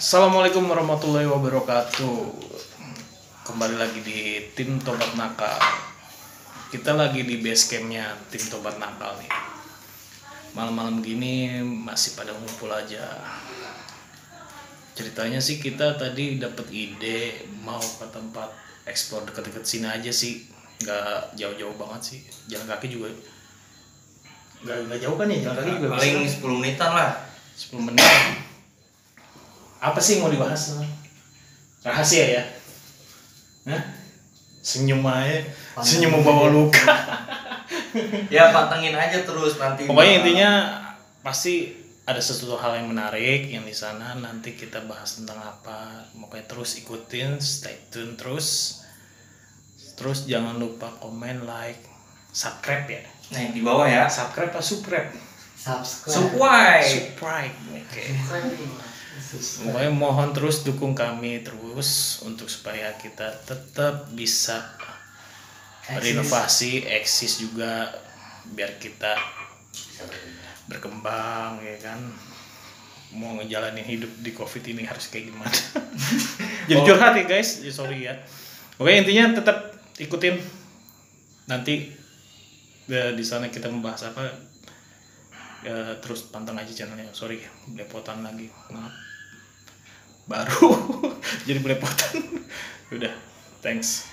Assalamualaikum warahmatullahi wabarakatuh. Kembali lagi di tim Tobat Nakal. Kita lagi di base campnya tim Tobat Nakal nih. Malam-malam gini masih pada ngumpul aja. Ceritanya sih kita tadi dapat ide mau ke tempat explore deket-deket sini aja sih, nggak jauh-jauh banget sih. Jalan kaki juga nggak jauh kan ya, jalan kaki juga paling 10 menitan lah. 10 menit. Apa sih yang mau dibahas? Rahasia ya? Hah? Senyum aja, senyum membawa luka. Ya pantengin aja terus nanti. Pokoknya intinya pasti ada sesuatu hal yang menarik yang di sana. Nanti kita bahas tentang apa. Pokoknya terus ikutin, stay tune terus. Terus jangan lupa komen, like, subscribe ya. Nah di bawah ya. Subscribe apa subscribe? Subscribe. Subscribe. Oke. Pokoknya mohon terus dukung kami terus untuk supaya kita tetap bisa berinovasi, eksis juga, biar kita berkembang ya kan. Mau ngejalanin hidup di COVID ini harus kayak gimana? Jadi curhat ya guys, sorry ya. Oke, intinya tetap ikutin nanti di sana kita membahas apa. Terus pantang aja channelnya. Sorry, belepotan lagi, maaf. Baru jadi belepotan. Udah, thanks.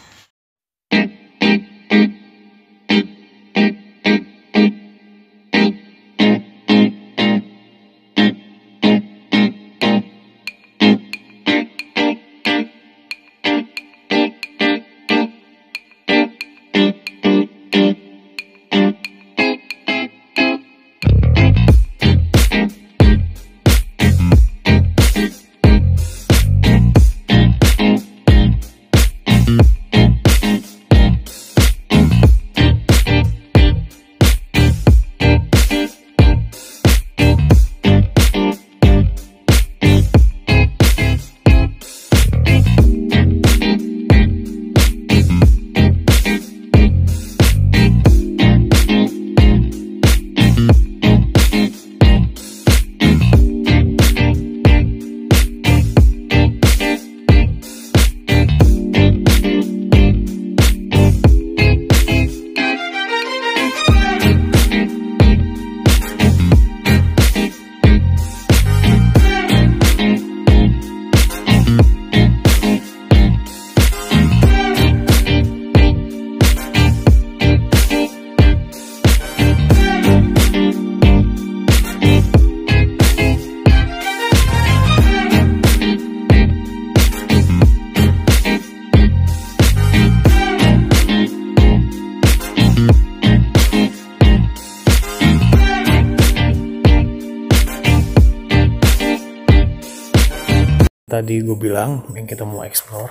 Tadi gue bilang yang kita mau explore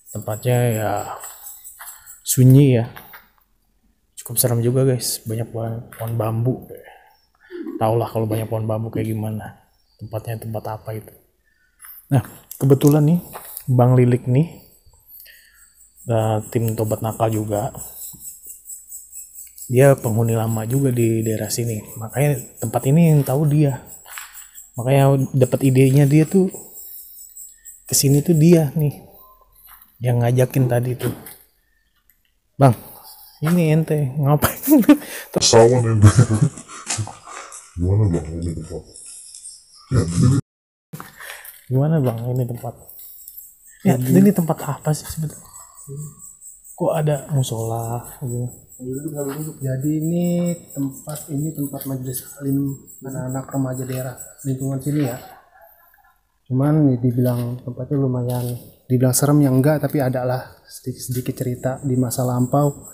tempatnya ya sunyi ya, cukup serem juga guys, banyak pohon bambu. Tau lah kalau banyak pohon bambu kayak gimana tempatnya, tempat apa itu. Nah kebetulan nih Bang Lilik nih tim Tobat Nakal juga, dia penghuni lama juga di daerah sini, makanya tempat ini yang tahu dia. Makanya dapat idenya dia tuh kesini tuh dia nih yang ngajakin tadi tuh. Bang, ini ente ngapain? Sawan ente. Gimana bang ini tempat? Gimana bang ini tempat? Ya ini tempat apa sih sebetulnya? Kok ada musola gitu? Jadi ini tempat majelis taklim anak-anak remaja daerah lingkungan sini ya. Cuman dibilang tempatnya lumayan, dibilang serem yang enggak, tapi ada lah sedikit cerita di masa lampau,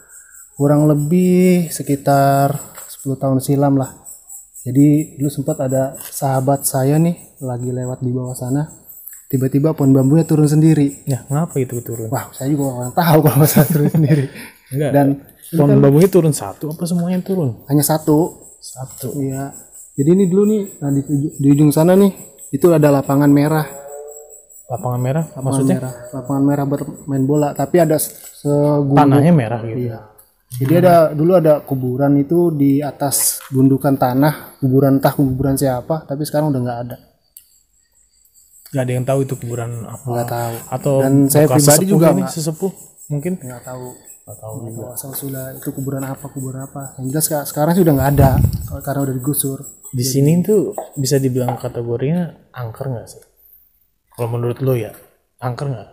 kurang lebih sekitar 10 tahun silam lah. Jadi dulu sempat ada sahabat saya nih lagi lewat di bawah sana, tiba-tiba pohon bambunya turun sendiri. Ya ngapa itu turun? Wah saya juga nggak tahu kalau masalah turun sendiri. Enggak. Dan pohon bambunya turun satu apa semuanya turun? hanya satu. Iya. Jadi ini dulu nih, nah di ujung sana nih itu ada lapangan merah. Lapangan merah maksudnya? Lapangan merah bermain bola, tapi ada segunduk Tanahnya merah gitu. Iya. Jadi dulu ada kuburan itu di atas gundukan tanah, kuburan entah kuburan siapa, tapi sekarang udah nggak ada. Nggak ada yang tahu itu kuburan apa. Nggak tahu. Atau Dan saya bekas pribadi sesepuh juga ini, nggak. sesepuh mungkin. Nggak tahu. Nggak tahu Nggak juga. tahu asal usulnya itu kuburan apa. Yang jelas sekarang sih udah nggak ada karena udah digusur. Di sini tuh bisa dibilang kategorinya angker nggak sih? Kalau menurut lo ya, angker nggak?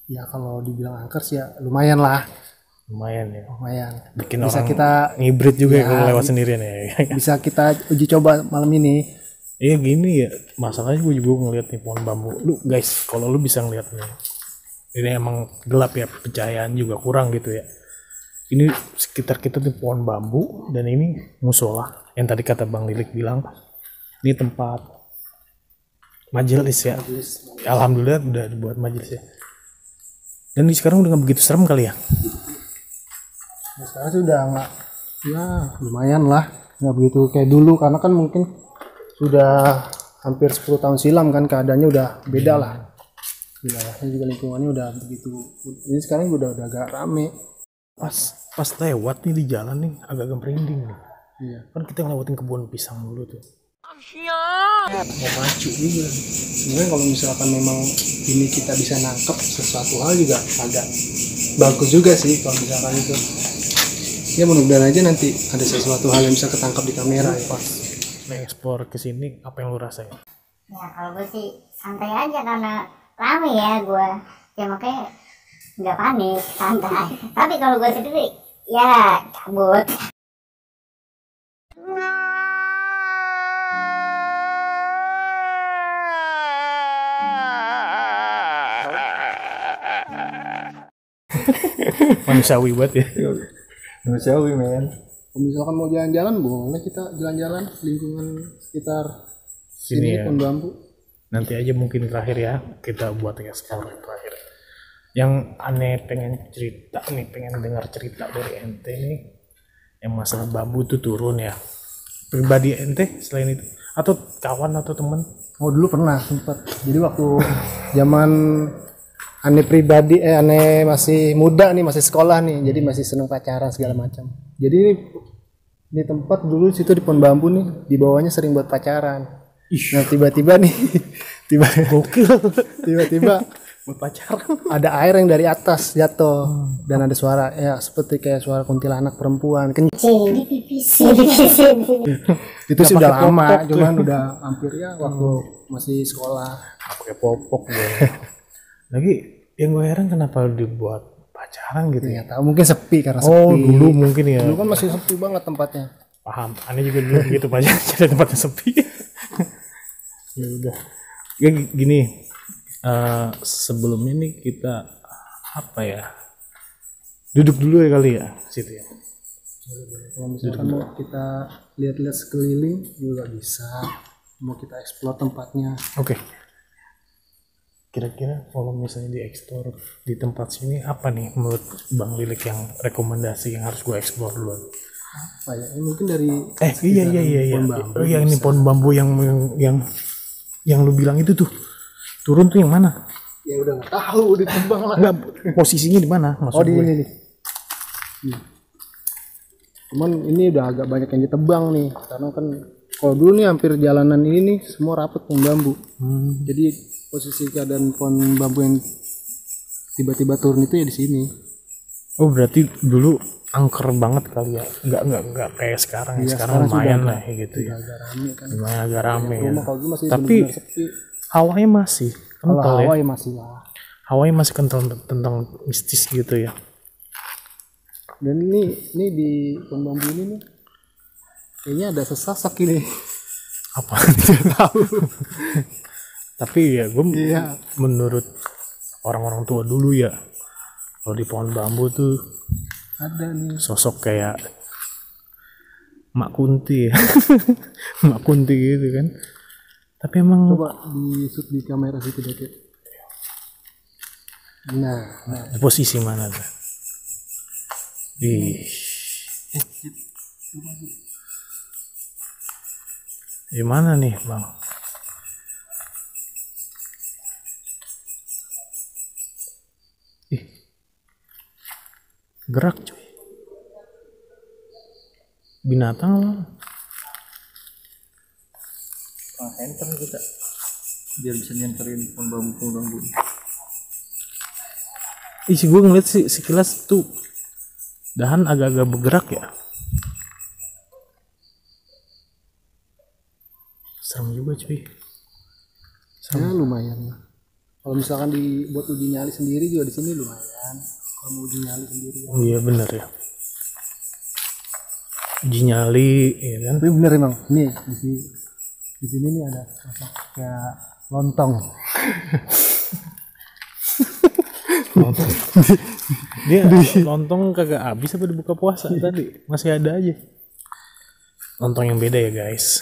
Ya kalau dibilang angker sih ya lumayan lah. Lumayan ya. Lumayan. Bikin Bisa orang kita ngibrit juga ya Ya, kalau lewat sendirian ya. bisa kita uji coba malam ini. Iya gini ya, masalahnya gue juga ngeliat nih pohon bambu. Lu guys, kalau lu bisa ngeliat nih, ini emang gelap ya, pencahayaan juga kurang gitu ya. Ini sekitar kita tuh pohon bambu dan ini musola yang tadi kata Bang Lilik bilang ini tempat majelis ya. Alhamdulillah udah dibuat majelis ya. Dan ini sekarang udah nggak begitu serem kali ya. Nah, sekarang sih udah nggak, ya lumayan lah, nggak begitu kayak dulu karena kan mungkin sudah hampir 10 tahun silam kan keadaannya udah beda lah. Wilayahnya juga lingkungannya udah begitu. Ini sekarang udah agak rame. Pas lewat nih di jalan nih agak merinding nih. Iya. Kan kita ngelewatin kebun pisang dulu tuh. Mau maju juga. Sebenarnya kalau misalkan memang ini kita bisa nangkep sesuatu hal juga agak bagus juga sih kalau misalkan itu. Ya mudah-mudahan aja nanti ada sesuatu hal yang bisa ketangkap di kamera ya Pak. Explore ke sini apa yang lu rasain? Ya kalau gue sih santai aja karena rame ya gue, ya makanya nggak panik, santai. Tapi kalau gue sendiri ya cabut. Manusiawi banget ya. Manusiawi men. Kalau misalkan mau jalan-jalan boleh kita jalan-jalan lingkungan sekitar Sini ya. pohon bambu. Nanti aja mungkin terakhir ya kita buat explore terakhir. Yang aneh pengen cerita nih, pengen dengar cerita dari ente nih yang masalah bambu tuh turun ya. Pribadi ente selain itu atau kawan atau temen? Oh dulu pernah sempat. Jadi waktu zaman aneh pribadi, aneh masih muda nih, masih sekolah nih, jadi masih seneng pacaran segala macam. Jadi ini tempat dulu situ di pohon bambu nih, di bawahnya sering buat pacaran. Nah tiba-tiba nih, tiba-tiba Buat pacaran. ada air yang dari atas jatuh dan ada suara ya seperti kayak suara kuntilanak perempuan kencing. Itu sih udah lama, cuman udah hampir ya waktu masih sekolah. Pakai popok gitu. Lagi yang gue heran kenapa dibuat pacaran gitu ya? Ya tahu mungkin sepi karena sepi. Oh dulu mungkin ya. Dulu kan masih sepi banget tempatnya. Paham. Aneh juga dulu begitu pacaran jadi tempatnya sepi. Ya udah. Ya gini. Sebelumnya nih kita apa ya? Duduk dulu ya kali ya situ ya. Kalau misalkan mau kita lihat-lihat sekeliling juga bisa. Mau kita explore tempatnya. Oke. Kira-kira kalau misalnya dieksplor di tempat sini apa nih menurut Bang Lilik yang rekomendasi yang harus gue explore dulu? Apa ya? Mungkin dari Iya. pohon bambu Oh iya ini bisa. pohon bambu yang lu bilang itu tuh. Turun tuh yang mana? Ya udah nggak tahu ditebang lah. Enggak, posisinya di mana maksud Oh di gue? ini nih. Cuman ini udah agak banyak yang ditebang nih karena kan kalau dulu nih hampir jalanan ini nih semua rapet pohon bambu. Jadi posisi keadaan pohon bambu yang tiba-tiba turun itu ya di sini. Oh berarti dulu angker banget kali ya? Enggak kayak sekarang ya. Iya, Sekarang sekarang lumayan sudah lah ya gitu ya. Agak rame kan. Lumayan agak rame ya. Rumah kalau dulu masih Tapi benar-benar sepi. hawanya masih Kalau kental ya. Hawaii masih lah. Hawanya masih kental tentang mistis gitu ya. Dan ini di pohon bambu ini nih kayaknya ada sesasak ini. Apa? Tidak tahu. Tapi ya gue Iya. menurut orang-orang tua dulu ya, kalau di pohon bambu tuh Ada nih. sosok kayak Mak Kunti ya. Mak Kunti gitu kan. Tapi emang Coba di shoot di kamera situ deket. Nah, posisi mana tuh? Ih. Di mana nih Bang? Ih. Gerak cuy. Binatang lah. Enter kita. biar bisa nyenterin pohon bambu. Ih, gue ngeliat sih sekilas tuh dahan agak-agak bergerak ya. Serem juga cuy. Ya lumayan. Kalau misalkan dibuat uji nyali sendiri juga di sini lumayan. Kalau mau uji nyali sendiri. Ya. Oh iya bener ya. Uji nyali, ya kan? Tapi bener emang. Nih di sini nih ada sosok kayak lontong. Dia lontong kagak habis apa dibuka puasa tadi? Masih ada aja. Lontong yang beda ya guys.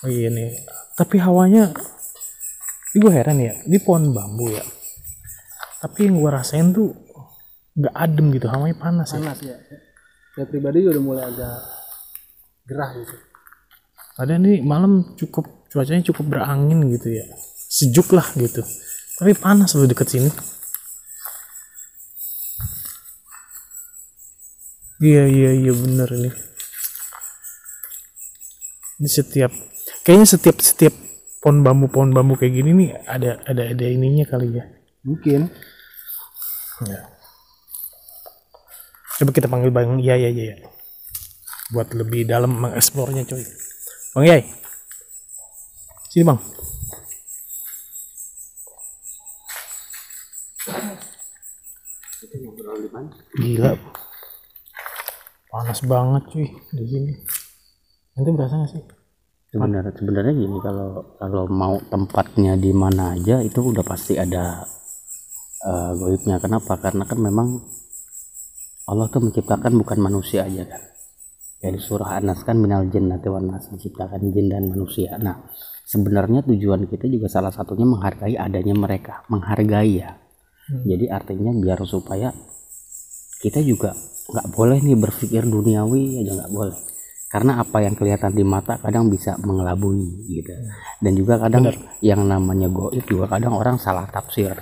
Oh iya nih. Tapi hawanya, ini gue heran ya. Di pohon bambu ya. Tapi yang gue rasain tuh nggak adem gitu. Hawanya panas ya. Panas ya. Saya pribadi udah mulai agak gerah gitu. Ada nih malam cuacanya cukup berangin gitu ya. Sejuk lah gitu. Tapi panas loh deket sini. Iya bener ini. Ini kayaknya setiap pohon bambu kayak gini nih ada ininya kali ya. Mungkin. Ya. Coba kita panggil Bang Iya. Buat lebih dalam mengeksplornya coy. Bang Yai. Sini Bang. Gila. Panas banget cuy di sini. Nanti berasa gak sih? Sebenarnya gini, kalau mau tempatnya di mana aja itu udah pasti ada goibnya. Kenapa? Karena kan memang Allah tuh menciptakan bukan manusia aja kan. Ya di surah An-Nas kan minal jinnati wan nas, menciptakan jin dan manusia. Nah, sebenarnya tujuan kita juga salah satunya menghargai adanya mereka, menghargai ya. Jadi artinya biar supaya kita juga nggak boleh nih berpikir duniawi aja, nggak boleh. Karena apa yang kelihatan di mata kadang bisa mengelabui gitu. Dan juga kadang yang namanya goib juga kadang orang salah tafsir.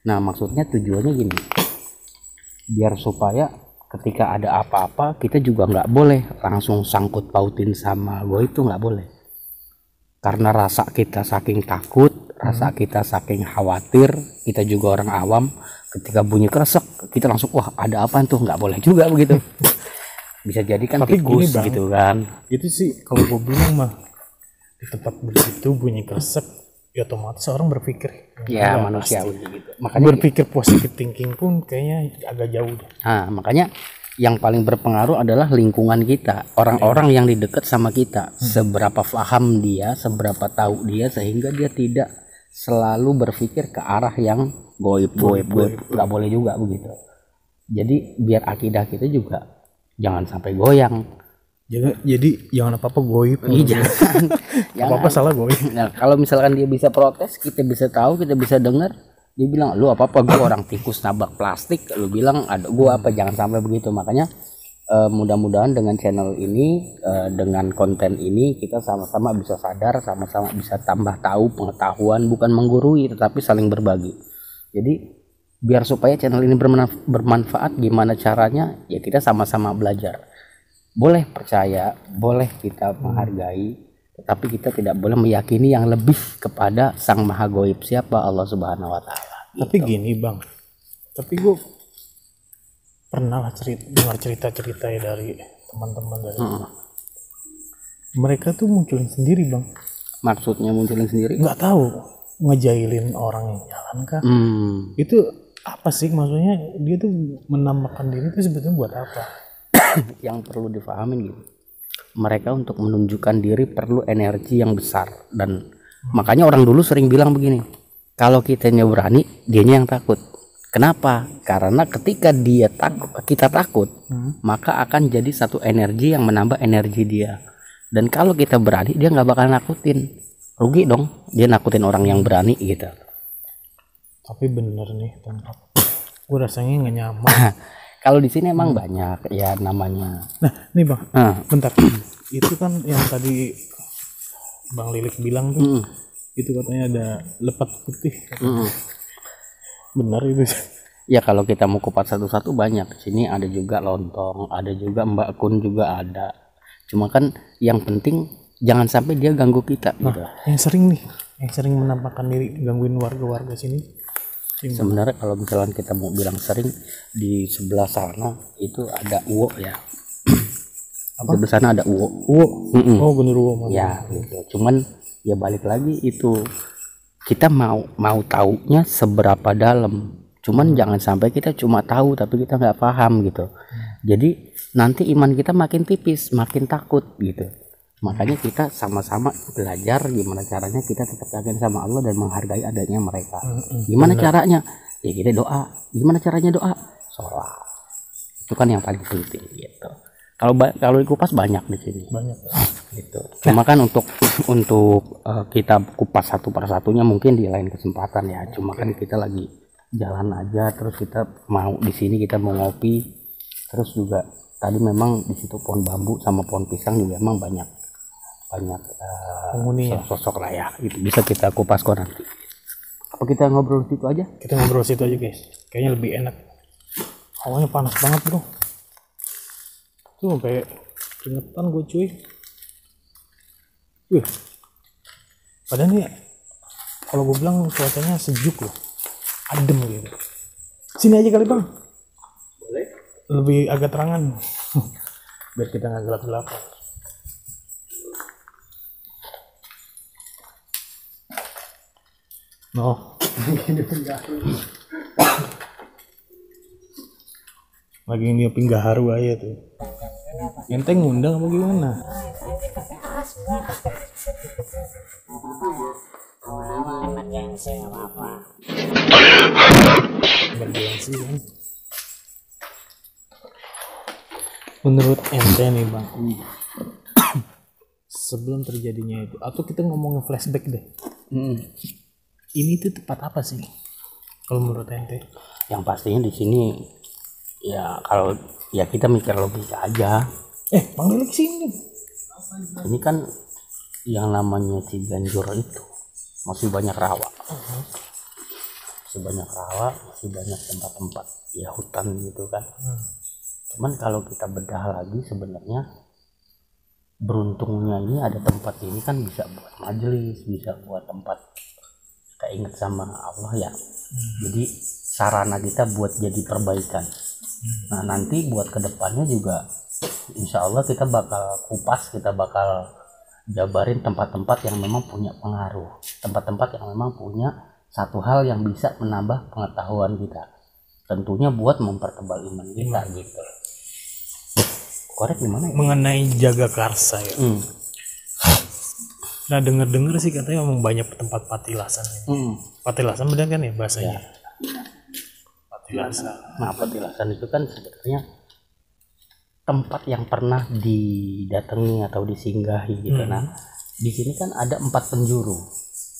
Nah maksudnya tujuannya gini, biar supaya ketika ada apa-apa kita juga nggak boleh langsung sangkut pautin sama goib, itu nggak boleh. Karena rasa kita saking takut, rasa kita saking khawatir, kita juga orang awam, ketika bunyi kresek kita langsung wah ada apa tuh, nggak boleh juga begitu. Bisa jadi kan tikus bang, gitu kan. Itu sih kalau gue bilang mah di tempat begitu bunyi kresek ya otomatis orang berpikir ya manusiawi gitu. Makanya berpikir positive thinking pun kayaknya agak jauh. Nah makanya yang paling berpengaruh adalah lingkungan kita, orang-orang yang di dekat sama kita. Seberapa paham dia, seberapa tahu dia, sehingga dia tidak selalu berpikir ke arah yang goib. Nggak boleh juga begitu. Jadi biar akidah kita juga jangan sampai goyang. Jadi jangan apa-apa goib. Jangan. Apa-apa salah goib. Nah, kalau misalkan dia bisa protes, kita bisa tahu, kita bisa dengar, dia bilang lu apa-apa, gue orang tikus nabrak plastik, lu bilang ada gue apa, jangan sampai begitu. Makanya mudah-mudahan dengan channel ini, dengan konten ini kita sama-sama bisa sadar, sama-sama bisa tambah tahu pengetahuan, bukan menggurui tetapi saling berbagi. Jadi biar supaya channel ini bermanfaat, gimana caranya? Ya kita sama-sama belajar. Boleh percaya, boleh kita menghargai, tetapi kita tidak boleh meyakini yang lebih kepada Sang Maha Goib, siapa? Allah Subhanahu wa Ta'ala. Tapi gini bang, tapi gue pernah lah dengar cerita-cerita ya dari teman-teman dari mereka tuh munculin sendiri bang. Maksudnya munculin sendiri? Nggak tahu, ngejailin orang yang jalan kah? Itu apa sih maksudnya? Dia tuh menamakan diri itu sebetulnya buat apa? Yang perlu difahami gitu, mereka untuk menunjukkan diri perlu energi yang besar. Dan makanya orang dulu sering bilang begini, kalau kitanya berani, dianya yang takut. Kenapa? Karena ketika kita takut, maka akan jadi satu energi yang menambah energi dia. Dan kalau kita berani, dia nggak bakal nakutin. Rugi dong dia nakutin orang yang berani gitu. Tapi bener nih tempat, gue rasanya nggak nyaman. Kalau di sini emang banyak ya namanya. Nah nih bang, bentar. Itu kan yang tadi Bang Lilik bilang tuh, itu katanya ada lepat putih. Benar itu? Ya kalau kita mau kupat satu-satu banyak. Sini ada juga lontong, ada juga Mbak Kun juga ada. Cuma kan yang penting jangan sampai dia ganggu kita Nah, gitu. yang sering menampakkan diri gangguin warga-warga sini. Sebenarnya kalau misalnya kita mau bilang sering, di sebelah sana itu ada uwo ya. Sebelah sana ada uwo. Oh, genderuwo mana? Ya gitu. Cuman ya balik lagi itu, kita mau taunya seberapa dalam. Cuman jangan sampai kita cuma tahu tapi kita nggak paham gitu. Jadi nanti iman kita makin tipis, makin takut gitu. Makanya kita sama-sama belajar gimana caranya kita tetap yakin sama Allah dan menghargai adanya mereka. Gimana caranya? Ya kita doa. Gimana caranya doa? Sholat. Itu kan yang paling penting gitu. Kalau dikupas banyak di sini. Banyak. Gitu. Cuma kan untuk kita kupas satu persatunya mungkin di lain kesempatan ya. Cuma kan kita lagi jalan aja, terus kita mau di sini kita mau ngopi. Terus juga tadi memang di situ pohon bambu sama pohon pisang juga memang banyak Penghuni ya. sosok lah ya. Gitu. Bisa kita kupas kok nanti. Apa kita ngobrol situ aja? Kita ngobrol situ aja guys. Kayaknya lebih enak. Hawanya panas banget bro. Tuh sampai keringetan gue cuy. Wih. Padahal nih kalau gue bilang cuacanya sejuk loh. Adem gitu. Sini aja kali bang. Boleh. Lebih agak terangan. Biar kita nggak gelap-gelapan. No. Lagi nyiapin gaharu aja tuh. Ente ngundang apa gimana? Emergency kan. Menurut ente nih bang, sebelum terjadinya itu, atau kita ngomongin flashback deh. Ini tuh tempat apa sih? Kalau menurut ente? Yang pastinya di sini ya kalau ya kita mikir logika aja. Panggil ke sini. Ini kan yang namanya Ciganjur itu masih banyak rawa. Masih banyak rawa, masih banyak tempat-tempat ya hutan gitu kan. Cuman kalau kita bedah lagi sebenarnya beruntungnya ini ada tempat ini kan bisa buat majelis, bisa buat tempat kita ingat sama Allah ya. Jadi sarana kita buat jadi perbaikan. Nah nanti buat kedepannya juga insya Allah kita bakal kupas, kita bakal jabarin tempat-tempat yang memang punya pengaruh, tempat-tempat yang memang punya satu hal yang bisa menambah pengetahuan kita, tentunya buat mempertebal iman kita gitu. Korek gimana ya? Mengenai Jagakarsa ya. Nah denger sih katanya memang banyak tempat patilasan. Patilasan benar kan ya bahasanya? Ya. Patilasan. Nah patilasan itu kan sebenarnya tempat yang pernah didatangi atau disinggahi gitu. Nah di sini kan ada 4 penjuru.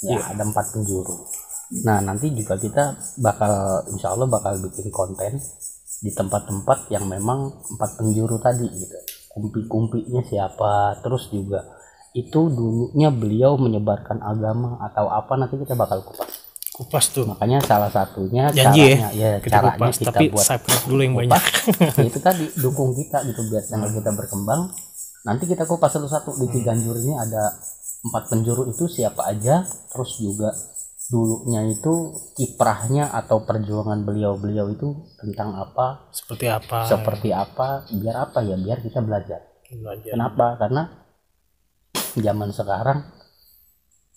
Ya ada 4 penjuru. Nah nanti juga kita bakal insya Allah bakal bikin konten di tempat-tempat yang memang 4 penjuru tadi gitu. Kumpi-kumpinya siapa, terus juga itu dulunya beliau menyebarkan agama atau apa, nanti kita bakal kupas tuh. Makanya salah satunya janji caranya ya caranya kupas, kita tapi buat subscribe dulu yang kupas, banyak. itu tadi dukung kita gitu biar channel kita berkembang. Nanti kita kupas satu-satu. Di Ciganjur ini ada 4 penjuru itu siapa aja, terus juga dulunya itu kiprahnya atau perjuangan beliau itu tentang apa, seperti apa, biar kita belajar. Kenapa? Karena zaman sekarang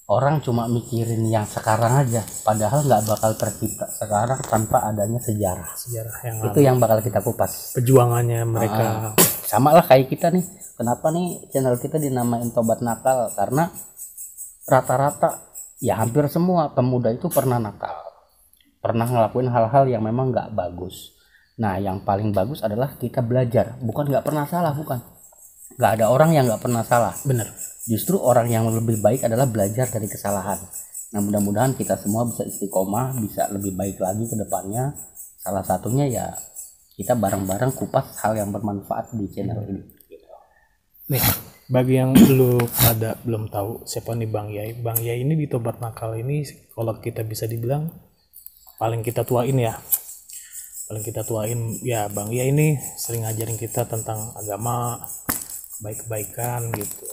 orang cuma mikirin yang sekarang aja, padahal nggak bakal tercipta sekarang tanpa adanya sejarah yang itu yang bakal kita kupas, perjuangannya mereka. Sama lah kayak kita nih, kenapa nih channel kita dinamain Tobat Nakal, karena rata-rata ya hampir semua pemuda itu pernah nakal, pernah ngelakuin hal-hal yang memang nggak bagus. Nah yang paling bagus adalah kita belajar, bukan nggak pernah salah, bukan, nggak ada orang yang nggak pernah salah, bener. Justru orang yang lebih baik adalah belajar dari kesalahan. Nah mudah-mudahan kita semua bisa istiqomah, bisa lebih baik lagi ke depannya. Salah satunya ya kita bareng-bareng kupas hal yang bermanfaat di channel ini. Nih, bagi yang belum tahu siapa nih Bang Yai. Bang Yai ini di Tobat Nakal ini kalau kita bisa dibilang paling kita tuain ya. Ya Bang Yai ini sering ngajarin kita tentang agama, baik-baikan gitu.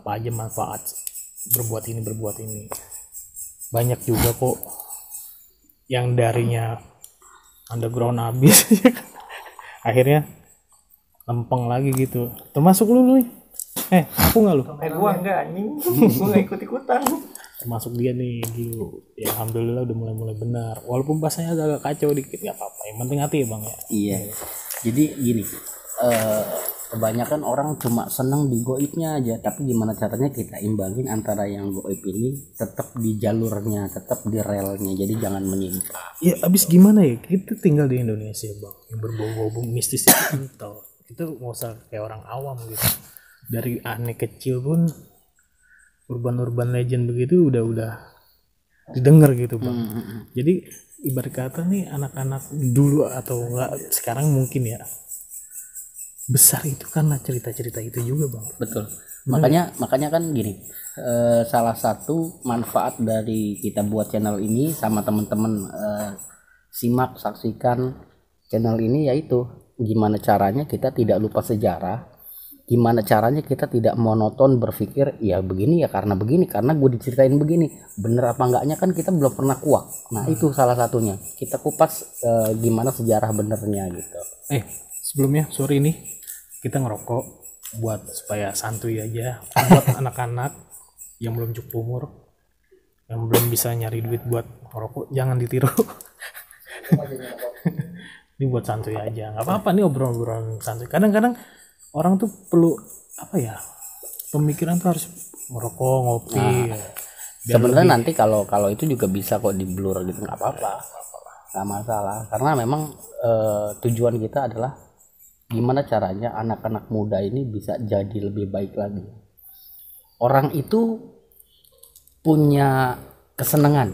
apa aja manfaat berbuat ini. Banyak juga kok yang darinya underground habis akhirnya lempeng lagi gitu. Termasuk lu nih. Aku nggak lu? Gua enggak anjing. Gua enggak ikut-ikutan. Termasuk dia nih gitu. Ya alhamdulillah udah mulai benar. Walaupun bahasanya agak kacau dikit nggak apa-apa. Yang penting hati ya bang ya. Iya. Jadi gini, kebanyakan orang cuma seneng di goibnya aja, tapi gimana caranya kita imbangin antara yang goib ini tetap di jalurnya, tetap di relnya, jadi jangan menyimpang. Ya abis gimana ya, kita tinggal di Indonesia bang, yang berbau-bau mistis itu kental. Itu nggak usah kayak orang awam gitu. Dari aneh kecil pun urban legend begitu udah didengar gitu bang. Jadi ibarat kata nih anak-anak dulu atau enggak sekarang mungkin ya besar itu karena cerita-cerita itu juga bang. Betul. Makanya kan gini, salah satu manfaat dari kita buat channel ini sama teman-teman simak saksikan channel ini, yaitu gimana caranya kita tidak lupa sejarah, gimana caranya kita tidak monoton berpikir ya begini ya karena gue diceritain begini, bener apa enggaknya kan kita belum pernah kuak. Nah itu salah satunya, kita kupas gimana sejarah benernya gitu. Sebelumnya sorry nih, kita ngerokok buat supaya santuy aja. Buat anak-anak yang belum cukup umur, yang belum bisa nyari duit buat ngerokok, jangan ditiru. Ini buat santuy aja, nggak apa-apa nih, obrolan santuy. Kadang-kadang orang tuh perlu apa ya, pemikiran tuh harus ngerokok, ngopi. Sebenarnya nanti kalau itu juga bisa kok di blur gitu, nggak apa-apa, nggak masalah. Karena memang tujuan kita adalah gimana caranya anak-anak muda ini bisa jadi lebih baik lagi. Orang itu punya kesenangan,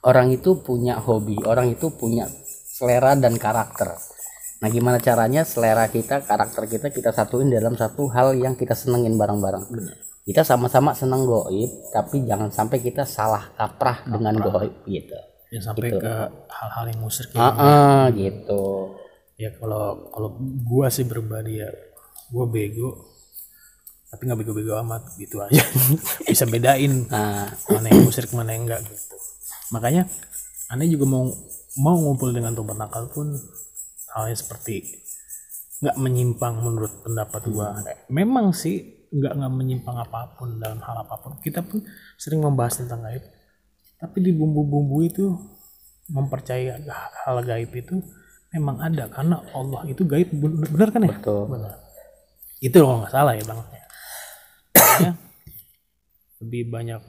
orang itu punya hobi, orang itu punya selera dan karakter. Nah gimana caranya selera kita, karakter kita satuin dalam satu hal yang kita senengin bareng-bareng. Kita sama-sama seneng goib, tapi jangan sampai kita salah kaprah dengan goib gitu. Ya sampai gitu. ke hal-hal yang musyrik gitu. Ya kalau gua sih pribadi ya, gua bego tapi nggak bego-bego amat gitu aja. Bisa bedain mana yang musyrik mana yang enggak gitu. Makanya aneh juga mau ngumpul dengan tempat nakal pun halnya seperti nggak menyimpang menurut pendapat gua. Memang sih nggak menyimpang apapun dalam hal apapun. Kita pun sering membahas tentang gaib, tapi di bumbu-bumbu itu mempercayai hal gaib itu memang ada, karena Allah itu gaib, benar kan ya? Betul. Benar. Itu kalau nggak salah ya bang. Ya, lebih banyak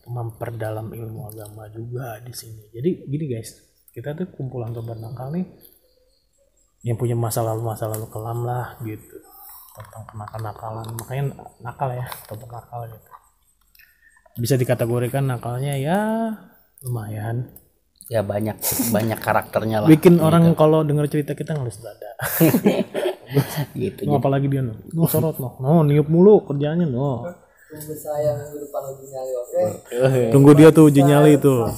memperdalam ilmu agama juga di sini. Jadi gini guys, kita tuh kumpulan sobat nakal nih yang punya masa lalu kelam lah gitu, tentang kenakalan, makanya nakal ya, sobat nakal gitu. Bisa dikategorikan nakalnya ya lumayan. Ya banyak karakternya lah. Bikin gitu. orang kalau dengar cerita kita ngelus dada. Gitu. No, apalagi dia no sorot no niup mulu kerjaannya no. Tunggu saya minggu depan uji nyali, oke? Tunggu dia tuh uji nyali tuh.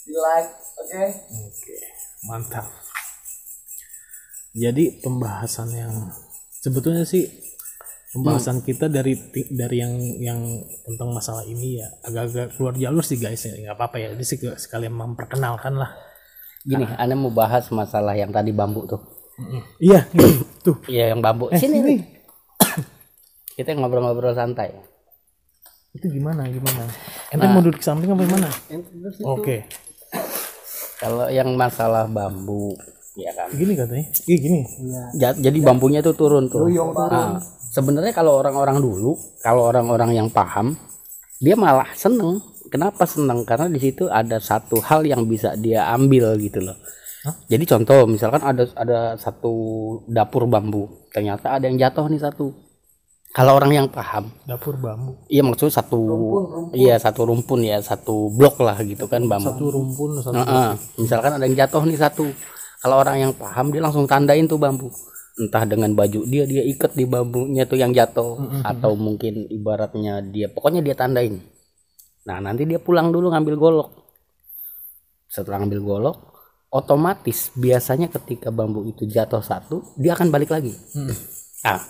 Di like, oke? Oke, mantap. Jadi pembahasan yang sebetulnya sih pembahasan kita dari yang tentang masalah ini ya agak-agak keluar jalur sih guys ya, nggak apa-apa ya. Jadi sekalian memperkenalkan lah. Gini, Anda mau bahas masalah yang tadi bambu tuh. Iya, tuh. Iya yang bambu. Sini nih. Kita ngobrol-ngobrol santai. Itu gimana? Ente mau duduk samping apa gimana? Oke. Kalau yang masalah bambu, ya kan. Gini katanya. Gini. Jadi bambunya tuh turun tuh. Nah, sebenarnya kalau orang-orang dulu, kalau orang-orang yang paham, dia malah seneng. Kenapa seneng? Karena di situ ada satu hal yang bisa dia ambil gitu loh. Jadi contoh, misalkan ada satu dapur bambu, ternyata ada yang jatuh nih satu. Kalau orang yang paham, Dapur bambu. iya maksudnya satu rumpun ya, satu blok lah gitu kan bambu. Satu rumpun, Misalkan ada yang jatuh nih satu. Kalau orang yang paham dia langsung tandain tuh bambu. Entah dengan baju dia ikat di bambunya tuh yang jatuh, atau mungkin ibaratnya pokoknya dia tandain. Nah nanti dia pulang dulu ngambil golok. Setelah ngambil golok, otomatis biasanya ketika bambu itu jatuh satu, dia akan balik lagi. Nah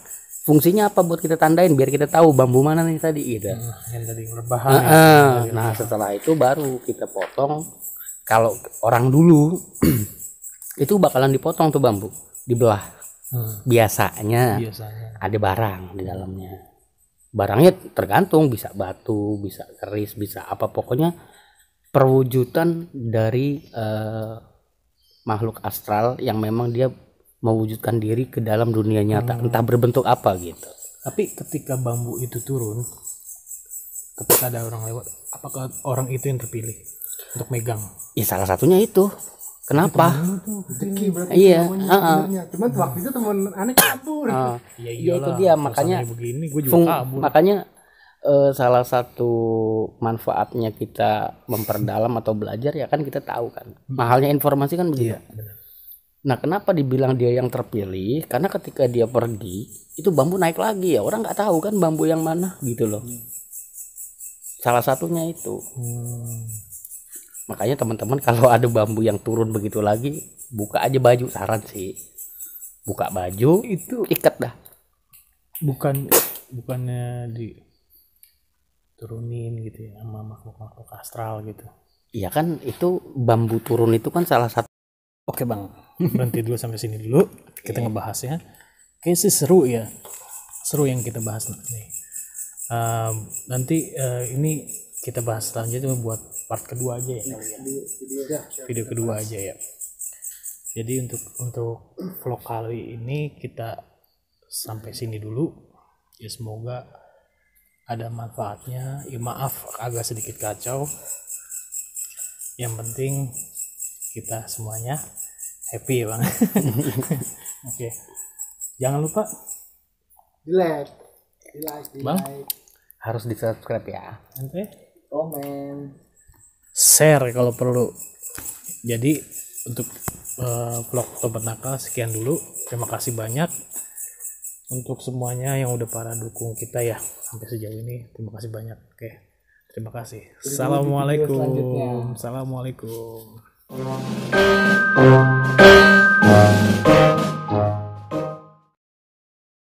fungsinya apa buat kita tandain biar kita tahu bambu mana nih tadi gitu. Yang tadi berbahaya. Nah setelah itu baru kita potong. Kalau orang dulu itu bakalan dipotong tuh bambu, dibelah. Biasanya ada barang di dalamnya. Barangnya tergantung, bisa batu, bisa keris, bisa apa, pokoknya perwujudan dari makhluk astral yang memang dia mewujudkan diri ke dalam dunia nyata, entah berbentuk apa gitu. Tapi ketika bambu itu turun, ketika ada orang lewat, apakah orang itu yang terpilih untuk megang? Ya salah satunya itu. Kenapa? Rezeki berarti Iya, sebenarnya. Cuman waktu itu teman aneh kabur. Ya Iya itu dia, makanya begini gue juga kabur. makanya salah satu manfaatnya kita memperdalam atau belajar ya kan kita tahu kan mahalnya informasi kan begitu. Nah kenapa dibilang dia yang terpilih? Karena ketika dia pergi itu bambu naik lagi ya, orang nggak tahu kan bambu yang mana gitu loh. Salah satunya itu. Makanya teman-teman kalau ada bambu yang turun begitu lagi, buka aja baju, saran sih. Buka baju, itu ikat dah. Bukannya diturunin gitu ya sama makhluk-makhluk astral gitu. Iya kan itu bambu turun itu kan salah satu. Oke bang, berhenti dulu sampai sini dulu. Kita ngebahasnya. Kayaknya sih seru ya. Seru yang kita bahas nanti. Nanti ini kita bahas selanjutnya buat part kedua aja ya. Video kedua aja ya. Jadi untuk vlog kali ini kita sampai sini dulu. Ya semoga ada manfaatnya. Ya, maaf agak sedikit kacau. Yang penting kita semuanya happy ya bang. Oke. Jangan lupa Di like, Bang? Harus di subscribe ya. komen. Share kalau perlu. Jadi untuk vlog Tobat Nakal sekian dulu. Terima kasih banyak untuk semuanya yang udah para dukung kita ya sampai sejauh ini. Terima kasih banyak. Oke. Terima kasih. Assalamualaikum. Assalamualaikum.